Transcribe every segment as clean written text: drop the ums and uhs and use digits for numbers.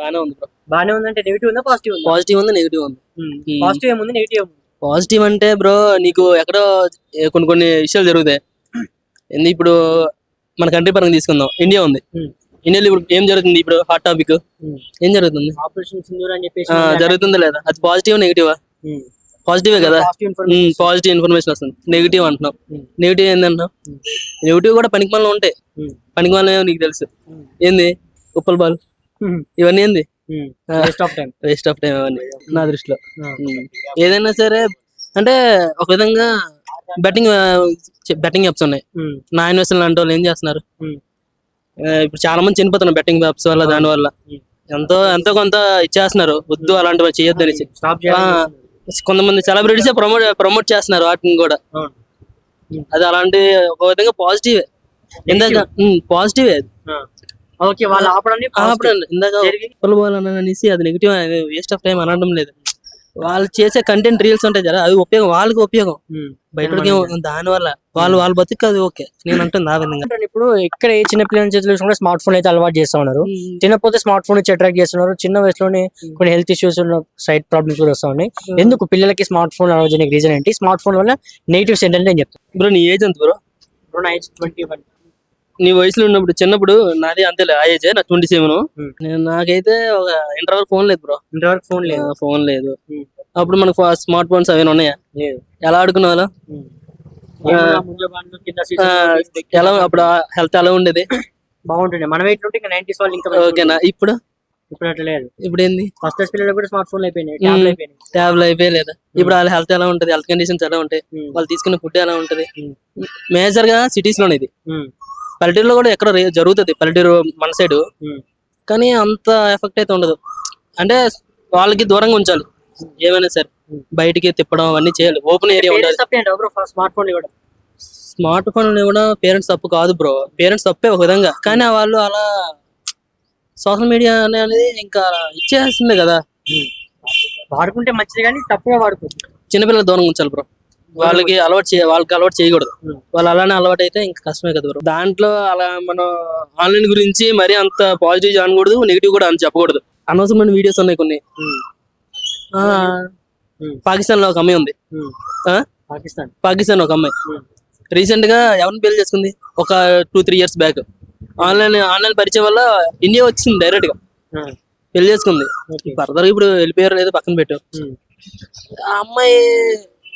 బాగానే ఉంది బ్రో. బాగానే ఉందంటే నెగిటివ్ ఉందా పాజిటివ్ ఉందా? పాజిటివ్ ఉంది, నెగిటివ్ ఉంది. పాజిటివ్ ఏముంది, నెగిటివ్ ఏముంది? పాజిటివ్ అంటే బ్రో నీకు ఎక్కడో కొన్ని విషయాలు జరుగుతాయి. ఇప్పుడు మన కంట్రీ పరంగా తీసుకుందాం, ఇండియా ఉంది. ఇండియాలో ఇప్పుడు ఏం జరుగుతుంది? ఇప్పుడు హాట్ టాపిక్ ఏం జరుగుతుంది? ఆపరేషన్ సింధూర్ అని చెప్పేసి జరుగుతుందా లేదా? అది పాజిటివ్ నెగిటివా? పాజిటివే కదా. పాజిటివ్ ఇన్ఫర్మేషన్ వస్తుంది. నెగిటివ్ అంటున్నాం. నెగిటివ్ ఏంటంటున్నాం? నెగిటివ్ కూడా పనికిమాలను ఉంటాయి. పనికిమాలను నీకు తెలుసు ఏంది? ఉప్పల్ బాల్ ఇవన్నీ ఏంది? వేస్ట్ ఆఫ్ టైం అవన్నీ నా దృష్టిలో. ఏదైనా సరే అంటే ఒక విధంగా బెట్టింగ్ యాప్స్ ఉన్నాయి. నా ఇన్వెస్టర్ లాంటి వాళ్ళు ఏం చేస్తున్నారు? ఇప్పుడు చాలా మంది చనిపోతున్నారు బెట్టింగ్ యాప్స్ వల్ల. దాని వల్ల ఎంతో కొంత ఇచ్చేస్తున్నారు. వద్దు అలాంటివి చేయొద్దు అనేసి. కొంతమంది సెలబ్రిటీస్ ప్రమోట్ చేస్తున్నారు వాటిని కూడా. అది అలాంటి ఒక విధంగా పాజిటివే. ఇందాక పాజిటివే. ఇందాక అనేసి అది నెగిటివ్, వేస్ట్ ఆఫ్ టైం అనడం లేదు. వాళ్ళు చేసే కంటెంట్ రీల్స్ ఉంటాయి కదా, అవి ఉపయోగం, వాళ్ళకి ఉపయోగం. బయటకి దాని వల్ల వాళ్ళు బతుకు అది ఓకే. నేను అంటుంది ఆ విధంగా. ఇప్పుడు ఇక్కడ ఏ చిన్న పిల్లల చేతిలో కూడా స్మార్ట్ ఫోన్ అయితే అలవాటు చేస్తా ఉన్నారు. తినకపోతే స్మార్ట్ ఫోన్ ఇచ్చి అట్రాక్ట్ చేస్తున్నారు. చిన్న వయసులోనే కొన్ని హెల్త్ ఇష్యూస్ సైట్ ప్రాబ్లమ్స్ కూడా వస్తా ఉన్నాయి. ఎందుకు పిల్లలకి స్మార్ట్ ఫోన్ అలవాటు చేయడానికి రీజన్ ఏంటి? స్మార్ట్ ఫోన్ వల్ల నెగిటివ్స్ ఏంటంటే నేను చెప్తాను. బ్రో నీ ఏజ్ ఎంత బ్రో? నా ఏజ్ 21. నీ వయసులో ఉన్నప్పుడు చిన్నప్పుడు నాది అంతేలే, ఆ ఏజ్ నాకు 27. నాకైతే ఒక ఇంటర్ వరకు ఫోన్ లేదు బ్రో. ఇంటర్ వరకు ఫోన్ లేదు. అప్పుడు మనకు స్మార్ట్ ఫోన్స్ అవి ఉన్నాయా? ఎలా ఆడుకునే వాళ్ళం? ఎలా అప్పుడు హెల్త్ ఎలా ఉండేది? బాగుంటుండే. మనం ఏంటంటే ఇంకా 90s వాళ్ళు ఇంకా ఓకేనా? ఇప్పుడు అట్లా లేదు. ఇప్పుడు ఏంది? ఫస్ట్ క్లాస్ పిల్లలు కూడా స్మార్ట్ ఫోన్ అయిపోయినాయి, ట్యాబ్లు అయిపోయలేదా? ఇప్పుడు వాళ్ళ హెల్త్ ఎలా ఉంటది? హెల్త్ కండిషన్స్ ఎలా ఉంటాయి? వాళ్ళు తీసుకునే ఫుడ్ ఎలా ఉంటది? మేజర్ గా సిటీస్ లోనే ఇది. పల్లెటూరులో కూడా ఎక్కడ జరుగుతుంది, పల్లెటూరు మన సైడ్. కానీ అంత ఎఫెక్ట్ అయితే ఉండదు. అంటే వాళ్ళకి దూరంగా ఉంచాలి ఏమైనా సరే. బయటికి తిప్పడం అవన్నీ చేయాలి. ఓపెన్ ఏరియా ఉండాలి. స్మార్ట్ ఫోన్ కూడా పేరెంట్స్ తప్పు కాదు బ్రో. పేరెంట్స్ తప్పే ఒక విధంగా. కానీ వాళ్ళు అలా సోషల్ మీడియా అనేది ఇంకా ఇచ్చేస్తుంది కదా. వాడుకుంటే మంచిది కానీ తప్పుగా వాడుకోవచ్చు. చిన్నపిల్లలకు దూరంగా ఉంచాలి బ్రో. వాళ్ళకి అలవాటు చేయకూడదు. వాళ్ళు అలానే అలవాటు అయితే ఇంకా కష్టమే కదా బ్రో. దాంట్లో అలా మనం ఆన్లైన్ గురించి మరి అంత పాజిటివ్ అనకూడదు, నెగిటివ్ కూడా అని చెప్పకూడదు. అనవసరమైన వీడియోస్ ఉన్నాయి కొన్ని. పాకిస్తాన్ లో ఒక అమ్మాయి ఉంది. పాకిస్తాన్ ఒక అమ్మాయి రీసెంట్ గా ఎవరిని పెళ్లి చేసుకుంది? ఒక 2-3 years బ్యాక్. ఆన్లైన్ పరిచయం వల్ల ఇండియా వచ్చింది డైరెక్ట్ గా. పెళ్లి చేసుకుంది. ఫర్దర్ ఇప్పుడు వెళ్ళిపోయారు లేదా పక్కన పెట్టారు. ఆ అమ్మాయి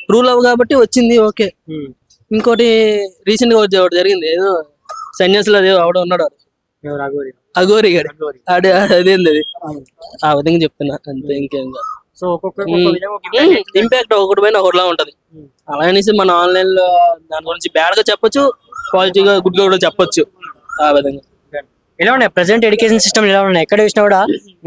ట్రూ లవ్ కాబట్టి వచ్చింది, ఓకే. ఇంకోటి రీసెంట్ గా జరిగింది, ఏదో సన్యాసులు అదే ఆవిడ ఉన్నాడు, అఘోరి గారు. అదేంది అది? ఆ విధంగా చెప్తున్నా అంతే, ఇంకేం కాదు. సో ఇంపాక్ట్ ఒకటి పైన ఒకటిలా ఉంటది. అలా అనేసి మన ఆన్లైన్ లో దాని గురించి బ్యాడ్ గా చెప్పొచ్చు, పాజిటివ్ గా గుడ్ గా కూడా చెప్పొచ్చు. ఆ విధంగా ఎలా ఉన్నాయి ప్రెసెంట్ ఎడ్యుకేషన్ సిస్టమ్? ఎలా ఉన్నాయి? ఎక్కడ చూసినా కూడా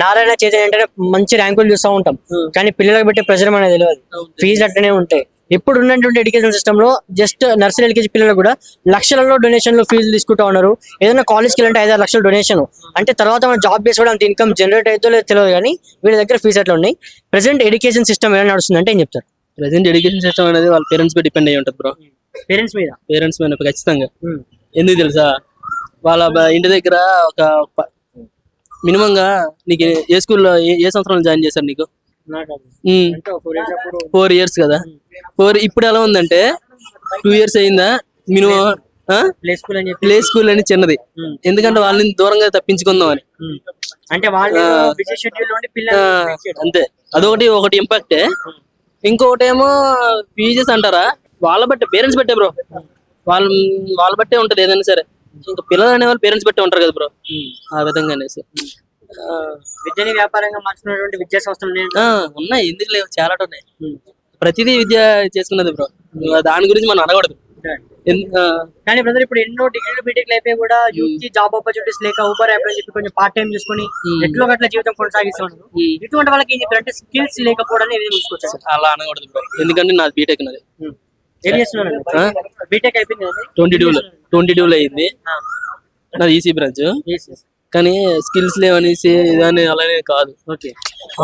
నారాయణ చైతన్య అంటే మంచి ర్యాంకులు చూస్తూ ఉంటాం, కానీ పిల్లలకు పెట్టే ప్రెషర్ అనేది తెలియదు. ఫీజు అట్టనే ఉంటాయి. ఇప్పుడు ఉన్నటువంటి ఎడ్యుకేషన్ సిస్టమ్ లో జస్ట్ నర్సరీ ఎల్కేజీ పిల్లలు కూడా లక్షలలో డొనేషన్లు ఫీజులు తీసుకుంటా ఉన్నారు. ఏదైనా కాలేజ్కి వెళ్ళంటే 5-6 లక్షల డొనేషన్. అంటే తర్వాత మన జాబ్ బేస్ కూడా అంత ఇన్కమ్ జనరేట్ అవుతుందో లేదో తెలియదు, కానీ వీళ్ళ దగ్గర ఫీజు అట్లా ఉన్నాయి. ప్రెసెంట్ ఎడ్యుకేషన్ సిస్టమ్ ఎలా నడుస్తుంది అంటే ఏం చెప్తారు? ప్రెసెంట్ ఎడ్యుకేషన్ సిస్టమ్ అనేది వాళ్ళ పేరెంట్స్ పై డిపెండ్ అయ్యి ఉంటుంది బ్రో. పేరెంట్స్ మీద ఖచ్చితంగా. ఎందుకు తెలుసా? వాళ్ళ ఇంటి దగ్గర ఒక మినిమం గా నీకు ఏ స్కూల్లో ఏ సంవత్సరంలో జాయిన్ చేశారు? నీకు 4 years కదా. ఇప్పుడు ఎలా ఉందంటే 2 years అయిందా మినిమం. ప్లే స్కూల్ అని చిన్నది, ఎందుకంటే వాళ్ళని దూరంగా తప్పించుకుందాం అని. అంటే అంతే. ఒకటి ఇంపాక్టే. ఇంకొకటి ఏమో ఫీజెస్ అంటారా, వాళ్ళ బట్టే, పేరెంట్స్ బట్టే బ్రో. వాళ్ళ బట్టే ఉంటది ఏదైనా సరే. ఇంకా పిల్లలు అనే వాళ్ళు పేరెంట్స్ బట్టే ఉంటారు కదా బ్రో. ఆ విధంగా అనేసి విద్యని వ్యాపారంగా మార్చుకున్నటువంటి విద్యా సంస్థలు ఉన్నాయి. ఎందుకు లేవు? చాలా ఉన్నాయి. ప్రతిదీ విద్య చేసుకున్నది బ్రో. దాని గురించి మనం అనకూడదు. కానీ బ్రదర్ ఇప్పుడు ఎన్నో డిగ్రీలు బీటెక్లు అయిపోయి కూడా యూత్ కి జాబ్ ఆపర్చునిటీస్ లేక ఊబర్ యాప్ అని చెప్పి కొంచెం పార్ట్ టైం చూసుకొని ఎట్లో గట్ల జీవితం కొనసాగిస్తున్నారు. ఇటువంటి వాళ్ళకి ఏం చెప్పారంటే స్కిల్స్ లేకపోవడం చూసుకోవచ్చు. అలా అనకూడదు బ్రో, ఎందుకంటే నాది బీటెక్. నాది ఏం చేస్తున్నారు? బీటెక్ అయిపోయింది 22లో అయింది. నాది ఈసీ బ్రాంచ్. కానీ స్కిల్స్ లేవనేసి ఇదని అలానే కాదు.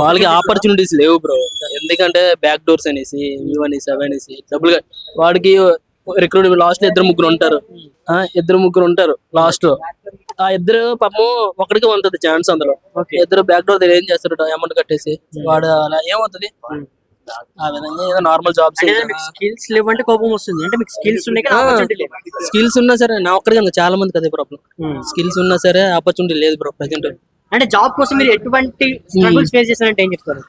వాళ్ళకి ఆపర్చునిటీస్ లేవు బ్రో. ఎందుకంటే బ్యాక్ డోర్స్ అనేసి ఇవనేసి అవనేసి డబ్బులు వాడికి రిక్రూట్ లాస్ట్ లో ఇద్దరు ముగ్గురు ఉంటారు. లాస్ట్ లో ఆ ఇద్దరు పాపం ఒకడికి ఉంటుంది ఛాన్స్ అందులో. ఇద్దరు బ్యాక్ డోర్ దగ్గర ఏం చేస్తారు అమౌంట్ కట్టేసి వాడు అలా ఏమవుతుంది ఆ విధంగా ఏదో నార్మల్ జాబ్స్. స్కిల్స్ లేవంటే కోపం వస్తుంది, అంటే మీకు స్కిల్స్ ఉన్నాయి కానీ opportunity లేదు. స్కిల్స్ ఉన్నా సరే నా ఒక్కడికి కాదు, చాలా మందికి అదే ప్రాబ్లం. స్కిల్స్ ఉన్నా సరే ఆపర్చునిటీ లేదు బ్రో ప్రెసెంట్. అంటే జాబ్ కోసం మీరు ఎటువంటి స్ట్రగుల్స్ ఫేస్ చేశారంటే ఏం చెప్తారు?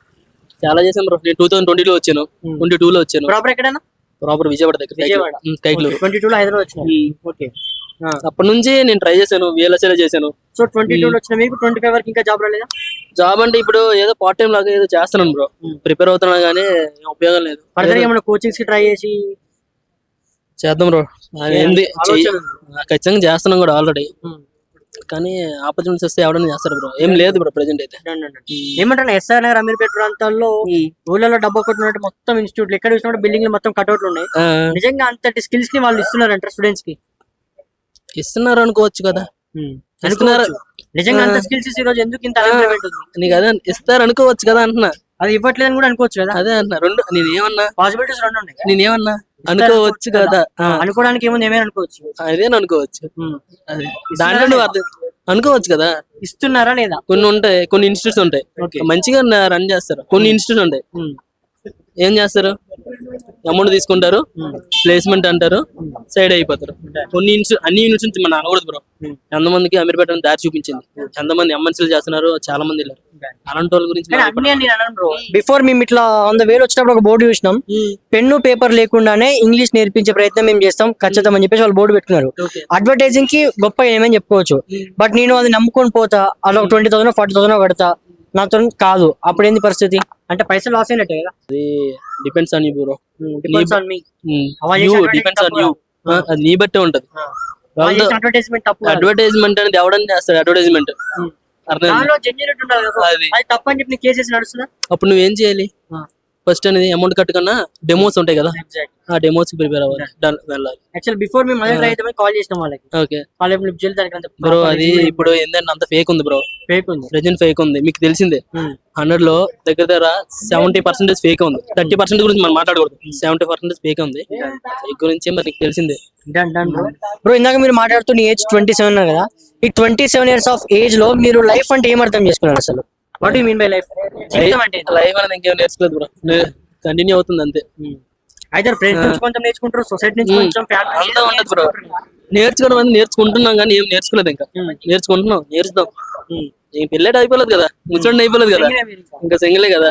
చాలా చేశాను బ్రో. నేను 2020లో వచ్చాను, 22లో వచ్చాను. ప్రాపర్ ఎక్కడైనా? ప్రాపర్ విజయవాడ దగ్గర, కైక్లూరు. 22లో హైదరాబాద్ వచ్చాను. ఓకే, అప్పటి నుంచి నేను ట్రై చేశాను, VLSI చేశాను. సో 22లో వచ్చిన మీకు 25 వరకు ఇంకా జాబ్ రాలేదా? జాబ్ అంటే ఇప్పుడు ఏదో పార్ట్ టైం లాగా ఏదో చేస్తున్నాను బ్రో, ప్రిపేర్ అవుతున్నా కానీ ఉపయోగం లేదు. ఫర్దర్ ఏమైనా కోచింగ్స్ కి ట్రై చేసి చేద్దాం బ్రో. ఏంది ఖచ్చితంగా చేస్తున్నాం కూడా ఆల్రెడీ, కానీ ఆపర్చునిటీస్ వస్తే ఎవడన్నా చేస్తారు బ్రో. ఏం లేదు బ్రో ప్రెసెంట్ అయితే. ఏమంటారు SR నగర్, అమీర్పేట ప్రాంతాల్లో ఊళ్ళలో డబ్బా కొట్టినట్టు మొత్తం ఇన్స్టిట్యూట్లు ఎక్కడ చూసినట్టు బిల్డింగ్ మొత్తం కట్అవుట్లు ఉన్నాయి. నిజంగా అంతటి స్కిల్స్ ని వాళ్ళు ఇస్తున్నారంట స్టూడెంట్స్ కి? ఇస్తున్నారు అనుకోవచ్చు కదా, ఇస్తున్నారు. నిజంగా అంత స్కిల్స్ ఈ రోజు ఎందుకు ఇంత అన్ఎంప్లాయ్మెంట్ ఉంది? నీకు అదే ఇస్తారు అనుకోవచ్చు కదా అంటున్నా. అది ఇవ్వట్లేదని కూడా అనుకోవచ్చు కదా. అదే అంటున్నా, రెండు నేనేమన్నా పాసిబిలిటీస్ రెండు ఉన్నాయి. నేనేమన్నా అనుకోవచ్చు కదా. అనుకోవడానికి ఏముంది, ఏమైనా అనుకోవచ్చు. అదే అనుకోవచ్చు, దాంట్లో నువ్వు అర్థం అనుకోవచ్చు కదా. ఇస్తున్నారా లేదా? కొన్ని ఉంటాయి, కొన్ని ఇన్స్టిట్యూట్స్ ఉంటాయి మంచిగా రన్ చేస్తారు, కొన్ని ఇన్స్టిట్యూట్స్ ఉంటాయి ఏం చేస్తారు, అమౌంట్ తీసుకుంటారు, ప్లేస్మెంట్ అంటారు, సైడ్ అయిపోతారు. కొన్ని అన్ని యూనిట్స్ మనం అనకూడదు బ్రో. ఎంతమందికి అమీర్పేట దారి చూపించింది, ఎంతమంది MNCలు చేస్తున్నారు, చాలా మంది వెళ్ళారు. అలాంటి వాళ్ళ గురించి బిఫోర్ మేము ఇట్లా ఆన్ ద వేలో వచ్చినప్పుడు ఒక బోర్డు చూసినాం, పెన్ను పేపర్ లేకుండానే ఇంగ్లీష్ నేర్పించే ప్రయత్నం మేము చేస్తాం ఖచ్చితం అని చెప్పేసి వాళ్ళు బోర్డు పెట్టుకున్నారు. అడ్వర్టైజింగ్ కి గొప్ప ఏమని చెప్పుకోవచ్చు. బట్ నేను అది నమ్ముకొని పోతా, అలా 20,000 40,000 కడతా, నాతో కాదు. అప్పుడు ఏంది పరిస్థితి? అంటే పైసలు లాస్ అయినట్టే కదా. అది depends on you bro, depends on me, depends on you. అది నీ బట్టే ఉంటది. అడ్వర్టైజ్మెంట్ తప్పు. అడ్వర్టైజ్మెంట్ అనేది ఎవడని చేస్తాడు అడ్వర్టైజ్మెంట్, తప్పని చెప్పి కేసెస్ నడుస్తుందా? అప్పుడు నువ్వేం చేయాలి, ఫస్ట్ అనేది అమౌంట్ కట్టుకున్నా డెమోస్ ఉంటాయి కదా, ఆ డెమోస్ ప్రిపేర్ అవ్వాలి, వెళ్ళాలి. యాక్చువల్ బిఫోర్ మేము కాల్ చేసినాం వాళ్ళకి. ఓకే బ్రో, అది ఇప్పుడు ఏంటంటే అంత ఫేక్ ఉంది బ్రో, ఫేక్ ఉంది, ప్రెజెంట్ ఫేక్ ఉంది. మీకు తెలిసిందే 100 లో దగ్గర 70% ఫేక్ ఉంది. 30% గురించి మనం మాట్లాడకూడదు, 70% ఫేక్ ఉంది. ఫేక్ గురించి మరి నీకు తెలిసిందే బ్రో. ఇందాక మీరు మాట్లాడుతూ నీ ఏజ్ 27 కదా, ఈ 27 years ఆఫ్ ఏజ్ లో మీరు లైఫ్ అంటే ఏం అర్థం చేసుకున్నారు అసలు? What you mean by life? Life అనేది ఇంకేం నేర్చుకోలేదు బ్రో, కంటిన్యూ అవుతుంది అంతే. అయితే ఫ్రెండ్స్ నుంచి కొంచెం నేర్చుకుంటారు, సొసైటీ నుంచి కొంచెం, అంతా ఉండదు బ్రో. నేర్చుకోవడం అనేది నేర్చుకుంటున్నాం కానీ ఏం నేర్చుకోలేదు. ఇంకా నేర్చుదాం. పెళ్ళేట అయిపోలేదు కదా, ముచ్చండి అయిపోలేదు కదా, ఇంకా సింగిలే కదా,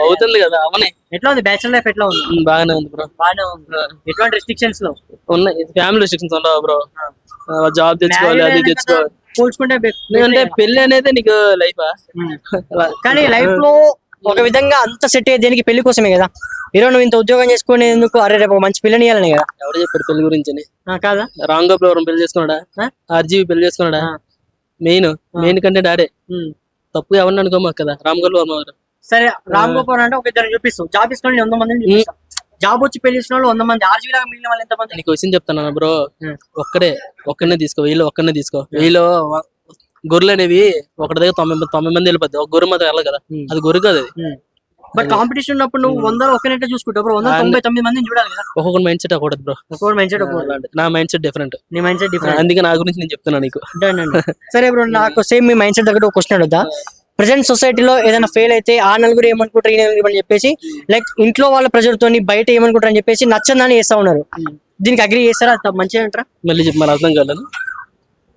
అవుతుంది కదా. అవనే ఎట్లా ఉంది బ్యాచిలర్ లైఫ్? ఎట్లా ఉంది? బాగానే ఉంది బ్రో, బాగానే ఉంది. ఎటువంటి రెస్ట్రిక్షన్స్ లో ఉన్నాయి? ఫ్యామిలీ రెస్ట్రిక్షన్స్ ఉండవు బ్రో. జాబ్ తెచ్చుకోవాలి, అది తెచ్చుకోవాలి. పోల్చుకుంటే అంటే పెళ్లి అనేది నీకు లైఫ్, కానీ లైఫ్ లో ఒక విధంగా అంత సెట్ అయ్యే దేనికి పెళ్లి కోసమే కదా. ఈరోజు నువ్వు ఇంత ఉద్యోగం చేసుకునేందుకు, అరే రేపు ఒక మంచి పిల్లని ఇవ్వాలని కదా. ఎవరు చెప్పారు పెళ్లి గురించి? కాదా, రాంగ్ గోపాల్ ఎవరు పెళ్లి చేసుకున్నాడా? RGB పెళ్లి చేసుకున్నాడా? మెయిన్ కంటే డాడే. తప్పు ఎవరిని అనుకోమా కదా, రామ్ గోపాల్ వర్మ గారు. సరే, రామ్ గోపాల్ అంటే ఒక ఇద్దరు చూపిస్తాం, జాబ్ ఇస్తున్న 100 మందిని చూపిస్తాం. జాబ్ వచ్చి పెళ్లి చేసిన వాళ్ళు 100 మంది, RGB లాగా మిగిలిన వాళ్ళు ఎంతమంది? నీకు విషయం చెప్తాను బ్రో, ఒక్కనే తీసుకో, ఒక్కనే తీసుకో. వీళ్ళు గొర్రెలు అనేవి ఒకటి దగ్గర 90 మంది వెళ్ళిపోద్ది, ఒక గొర్రె మాత్రం వెళ్ళదు కదా, అది గొర్రె కాదు అది. బట్ కాంపిటీషన్ ఉన్నప్పుడు నువ్వు 100 ఒక్కనే చూసుకుంటావు బ్రో, 199 మందిని చూడాలి కదా. ఒక్కొక్క మైండ్ సెట్ అవ్వకూడదు బ్రో, ఒక్కొక్క మైండ్ సెట్. నా మైండ్ సెట్ డిఫరెంట్, నీ మైండ్ సెట్ డిఫరెంట్, అందుకే నా గురించి నేను చెప్తున్నా నీకు. సరే బ్రో, నాకు సేమ్ మీ మైండ్ సెట్ దగ్గర ఒక క్వశ్చన్ అడుగుతా. ప్రెసెంట్ సొసైటీలో ఏదైనా ఫెయిల్ అయితే ఆ నలుగురు ఏమనుకుంటారు, ఈ నలుగురు అని చెప్పేసి, లైక్ ఇంట్లో వాళ్ళ ప్రెజర్ తోని బయట ఏమనుకుంటారు అని చెప్పేసి నచ్చని చేస్తా ఉన్నారు. దీనికి అగ్రి చేస్తారా? మంచిగా అంటారా? మళ్ళీ చెప్పి మరి అర్థం కాలేదు.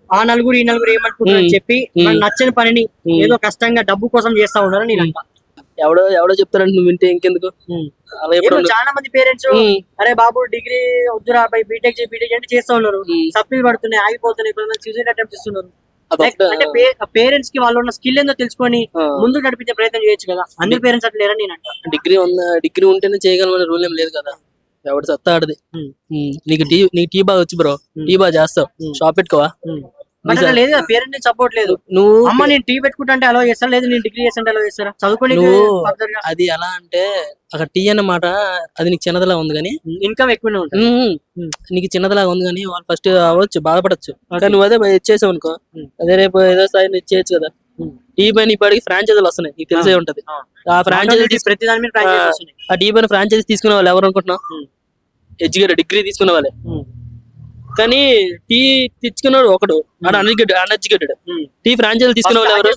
ఆ నలుగురు ఈ నలుగురు ఏమనుకుంటారు అని చెప్పి నచ్చని పనిని ఏదో కష్టంగా డబ్బు కోసం చేస్తా ఉన్నారు నేను అంట. ఎవడో చెప్తారంటే నువ్వు వింటే ఇంకెందుకు? చాలా మంది పేరెంట్స్, అరే బాబు డిగ్రీ వద్దురా, బీటెక్ అంటే చేస్తా ఉన్నారు, సప్లీలు పడుతున్నాయి, ఆగిపోతున్నాయి, సూసైడ్ అటెంప్ట్స్ ఇస్తున్నారు. అంటే పేరెంట్స్ కి వాళ్ళు ఉన్న స్కిల్ ఏందో తెలుసుకొని ముందు నడిపించే ప్రయత్నం చేయొచ్చు కదా. అందరి పేరెంట్స్ అట్లా లేరని నేను అంట. డిగ్రీ ఉంటేనే చేయగలమని రూల్ ఏం లేదు కదా, ఎవడు సత్తా ఆడది. నీకు టీ బాగా వచ్చి బ్రో, టీ బాగా చేస్తావు, షాప్ పెట్టుకోవా? లేదు, పేరెంట్ సపోర్ట్ లేదు. నువ్వు అమ్మ నేను టీ పెట్టుకుంటా అంటే అలా చేస్తారా, లేదు నేను డిగ్రీ చేస్తా అలా చేస్తారా? చదువుకొని అది ఎలా అంటే అక్కడ టీ అన్నమాట, అది నీకు చిన్నదిలా ఉంది కానీ ఇన్కమ్ ఎక్కువనే ఉంటుంది. నీకు చిన్నదిలాగా ఉంది కానీ వాళ్ళు ఫస్ట్ అవ్వచ్చు, బాధపడచ్చు. కానీ నువ్వు అదే ఇచ్చేసావు అనుకో, అదే రేపు ఏదో స్థాయి ఇచ్చేయచ్చు కదా. టీ పైన ఇప్పటికి ఫ్రాంచైజీలు వస్తున్నాయి, నీకు తెలిసే ఉంటది. ఆ ఫ్రాంచైజీ ప్రతి దాని మీద ఫ్రాంచైజీ వస్తున్నాయి. ఆ టీ పైన ఫ్రాంచైజీ తీసుకునే వాళ్ళు ఎవరు అనుకుంటున్నావు? ఎడ్యుకేటెడ్ డిగ్రీ తీసుకున్న వాళ్ళే. కానీ టీ తెచ్చుకున్నాడు ఒకడు అన్ఎడ్యుకేటెడ్. టీ ఫ్రాంచైజీ తీసుకున్న వాళ్ళు ఎవరు?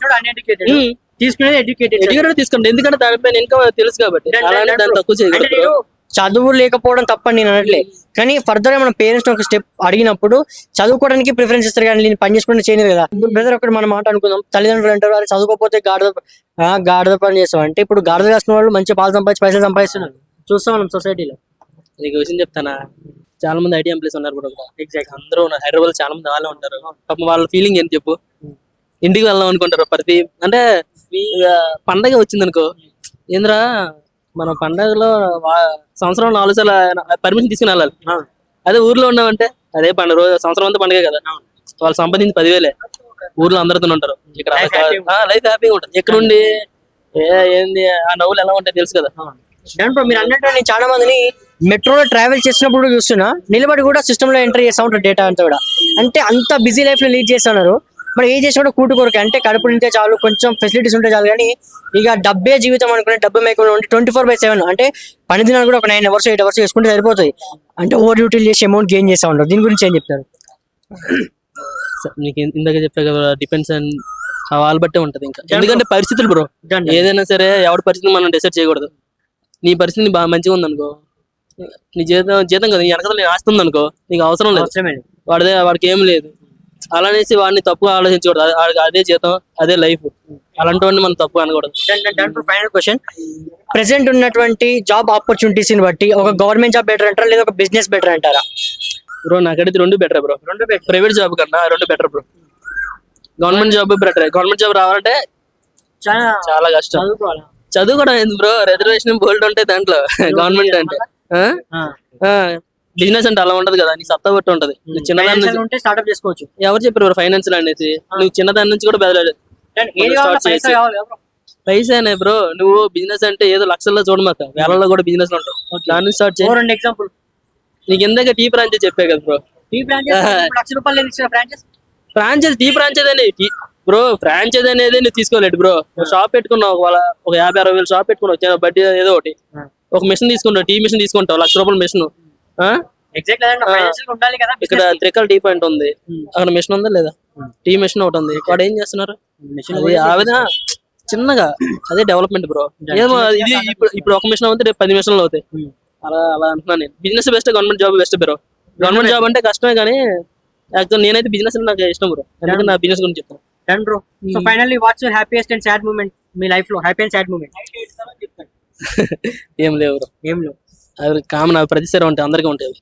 తీసుకునేది ఎడ్యుకేటెడ్ తీసుకుంటారు, ఎందుకంటే దానిపైన ఇన్కమ్ తెలుసు కాబట్టి. అలానే దాన్ని తక్కువ చేయగలరు. చదువు లేకపోవడం తప్పని నేను అనట్లే, కానీ ఫర్దర్ గా మన పేరెంట్స్ ఒక స్టెప్ అడిగినప్పుడు చదువుకోవడానికి ప్రిఫరెన్స్ ఇస్తారు, కానీ నేను పని చేసుకుంటే చేయలేదు కదా. బ్రదర్ ఒకటి మనం మాట అనుకుందాం, తల్లిదండ్రులు అంటారు అది చదువుకోకపోతే గాడిద పని చేస్తాం అంటే, ఇప్పుడు గాడిద కాసిన వాళ్ళు మంచి పాలు సంపాదించి పైసలు సంపాదిస్తున్నారు చూస్తాం మనం సొసైటీలో. నీకు విషయం చెప్తానా, చాలా మంది ఐటీ ఎంప్లాయీస్ ఉన్నారు కూడా. ఎగ్జాక్ట్ అందరూ ఉన్నారు హైదరాబాద్, చాలా మంది వాళ్ళే ఉంటారు. పాపం వాళ్ళ ఫీలింగ్ ఏంటి చెప్పు? ఇంటికి వెళ్దాం అనుకుంటారు ప్రతి అంటే పండగ వచ్చింది అనుకో, ఏంద్రా మన పండగలో సంవత్సరం 4 సార్లు పర్మిషన్ తీసుకుని వెళ్ళాలి. అదే ఊర్లో ఉన్నామంటే అదే పండుగ రోజు సంవత్సరం అంతా పండుగ కదా, వాళ్ళు సంపాదించి 10,000 ఊర్లో అందరితో ఉంటారు. ఇక్కడ లైఫ్ హ్యాపీగా ఉంటుంది. ఎక్కడుండి ఏంది ఆ నవ్వులు ఎలా ఉంటాయి తెలుసు కదా. మీరు అన్నట్టు నేను చాలా మందిని మెట్రోలో ట్రావెల్ చేసినప్పుడు చూస్తున్నా, నిలబడి కూడా సిస్టమ్ లో ఎంటర్ చేస్తా ఉంటారు డేటా అంతా కూడా. అంటే అంత బిజీ లైఫ్ లో లీడ్ చేస్తున్నారు. మరి ఏం చేసినా కూడా కూటు కొరకు, అంటే కడుపు నింటే చాలు, కొంచెం ఫెసిలిటీస్ ఉంటే చాలు, కానీ ఇక డబ్బే జీవితం అనుకునే డబ్బు మేకలు ఉంటే 24/7 అంటే పని దినాలు కూడా ఒక 9 hours 8 hours చేసుకుంటే సరిపోతుంది. అంటే ఓవర్ డ్యూటీలు చేసి అమౌంట్ గెయిన్ చేస్తా ఉంటారు. దీని గురించి ఏం చెప్తారు? నీకు ఇందాక చెప్పా కదా, డిపెండ్స్ అండ్ వాళ్ళ బట్టే ఉంటది. ఇంకా ఎందుకంటే పరిస్థితులు బ్రో, ఏదైనా సరే ఎవరి పరిస్థితిని మనం డిసైడ్ చేయకూడదు. నీ పరిస్థితి బాగా మంచిగా ఉందనుకో, నీ జీతం కదా, నీ వెనకాల నేను ఆస్తుంది అనుకో, నీకు అవసరం లేదు, వాడికి ఏం లేదు. అలానేసి వాడిని తప్పుగా ఆలోచించకూడదు. అదే జీతం అదే లైఫ్, అలాంటి వాడిని మనం తప్పుగా అనకూడదు. ఫైనల్ క్వశ్చన్, ప్రెసెంట్ ఉన్నటువంటి జాబ్ ఆపర్చునిటీస్ ని బట్టి ఒక గవర్నమెంట్ జాబ్ బెటర్ అంటారా లేదా ఒక బిజినెస్ బెటర్ అంటారా? బ్రో నాకైతే 2 బెటర్ బ్రో. ప్రైవేట్ జాబ్ కన్నా 2 better bro. Government job better. Government job రావాలంటే చాలా కష్టం. చదువు కూడా ఏంది బ్రో, రిజర్వేషన్ బోల్డ్ ఉంటాయి దాంట్లో. గవర్నమెంట్ అంటే బిజినెస్ అంటే అలా ఉండదు కదా, నీ సత్తా బట్టి ఉంటది. చిన్నదాని నుంచి స్టార్ట్అప్ చేసుకోవచ్చు. ఎవరు చెప్పారు ఫైనాన్షియల్ అనేసి? నువ్వు చిన్నదాని నుంచి కూడా బెదలేదు. పైసానే బ్రో, నువ్వు బిజినెస్ అంటే ఏదో లక్షల్లో చూడమాక, వేలల్లో కూడా బిజినెస్ లో ఉంటావు. దాని నుంచి స్టార్ట్ చేయి. ఎగ్జాంపుల్ నీకు ఇందాక టీ ఫ్రాంచైజ్ చెప్పే కదా బ్రో. ఫ్రాంచైజ్ టీ ఫ్రాంచైజ్ అనేది బ్రో, ఫ్రాంచైజ్ అనేది నువ్వు తీసుకోలేదు బ్రో. షాప్ పెట్టుకున్నావు, ఒక 50-60 వేలు షాప్ పెట్టుకున్నావు, బడ్డీ ఏదో ఒకటి, ఒక మిషన్ తీసుకుంటావు, టీ మిషన్ తీసుకుంటావు, ₹1,00,000 మిషన్. ఇక్కడ త్రికల్ టీ పాయింట్ ఉంది, అక్కడ మిషన్ ఉందా లేదా? టీ మిషన్ ఒకటి ఉంది. వాడు ఏం చేస్తున్నారు? ఆ విధంగా చిన్నగా అదే డెవలప్మెంట్ బ్రో. ఏమో ఇది ఇప్పుడు ఒక మిషన్ అవుతే రేపు 10 మిషన్లు అవుతాయి. అలా అంటున్నాను నేను. Business best, government job best bro. Government job అంటే కష్టమే, కానీ యాక్చువల్ నేనైతే బిజినెస్ అంటే నాకు ఇష్టం బ్రో. ఎందుకంటే నా బిజినెస్ గురించి చెప్తాను. Done bro. So finally, what's your happiest and sad moment? Me life లో హ్యాపీ అండ్ సాడ్ మూమెంట్ ఏం లేవు బ్రో. ఏం లేవు. అవి కామన్, అవి ప్రతిసారి ఉంటాయి, అందరికీ ఉంటాయి.